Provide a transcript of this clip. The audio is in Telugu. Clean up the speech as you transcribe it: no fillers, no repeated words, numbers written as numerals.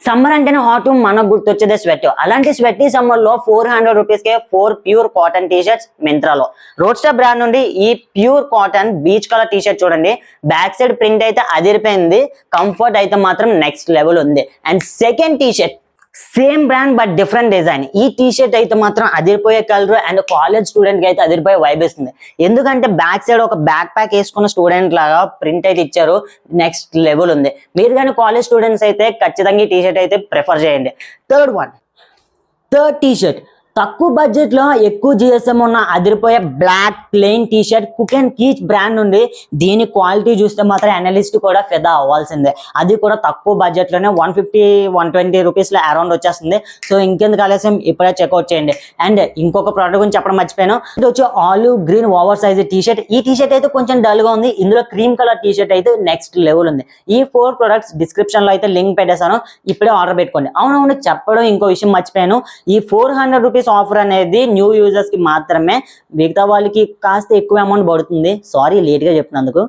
సమ్మర్ అంటేనే హాట్ మనకు గుర్తొచ్చేదే స్వెట్. అలాంటి స్వెట్ సమ్మర్ లో 400 రూపీస్ కే 4 ప్యూర్ కాటన్ టీ షర్ట్స్ మింత్రాలో. రోడ్స్టర్ బ్రాండ్ నుండి ఈ pure cotton beach colour T shirt చూడండి. బ్యాక్ సైడ్ ప్రింట్ అయితే అదిరిపోయింది, కంఫర్ట్ అయితే మాత్రం నెక్స్ట్ లెవెల్ ఉంది. And second T shirt same brand but different design. ఈ టీ షర్ట్ అయితే మాత్రం అదిరిపోయే కలర్ అండ్ కాలేజ్ స్టూడెంట్ కి అయితే అదిరిపోయే వైబ్ ఇస్తుంది. ఎందుకంటే బ్యాక్ సైడ్ ఒక బ్యాక్ ప్యాక్ వేసుకున్న స్టూడెంట్ లాగా ప్రింట్ అయితే ఇచ్చారు, నెక్స్ట్ లెవెల్ ఉంది. మీరు కానీ కాలేజ్ స్టూడెంట్స్ అయితే ఖచ్చితంగా ఈ టీ షర్ట్ అయితే ప్రిఫర్ చేయండి. థర్డ్ టీ షర్ట్ తక్కువ బడ్జెట్ లో ఎక్కువ జిఎస్ఎం ఉన్న అదిరిపోయే black plain T shirt Cook and Keech brand నుండి. దీని క్వాలిటీ చూస్తే మాత్రం అనలిస్ట్ కూడా ఫిదా అవ్వాల్సిందే. అది కూడా తక్కువ బడ్జెట్ లోనే 150-120 రూపీస్ లో అరౌండ్ వచ్చేస్తుంది. సో ఇంకెందుకు ఆలస్యం, ఇప్పుడే చెక్అవుట్ చేయండి. అండ్ ఇంకొక ప్రోడక్ట్ గురించి చెప్పడం మర్చిపోయాను. ఇది వచ్చి olive green over size T shirt. ఈ టీ షర్ట్ అయితే కొంచెం డల్ గా ఉంది. ఇందులో క్రీమ్ కలర్ టీ షర్ట్ అయితే నెక్స్ట్ లెవెల్ ఉంది. ఈ 4 ప్రొడక్ట్స్ డిస్క్రిప్షన్ లో అయితే లింక్ పెట్టేశాను, ఇప్పుడే ఆర్డర్ పెట్టుకోండి. అవునవును, చెప్పడం ఇంకో విషయం మర్చిపోయాను. ఈ 400 రూపీస్ ఆఫర్ అనేది న్యూ యూజర్స్ కి మాత్రమే. మిగతా వాళ్ళకి కాస్త ఎక్కువ అమౌంట్ పడుతుంది. సారీ లేట్ గా చెప్పినందుకు.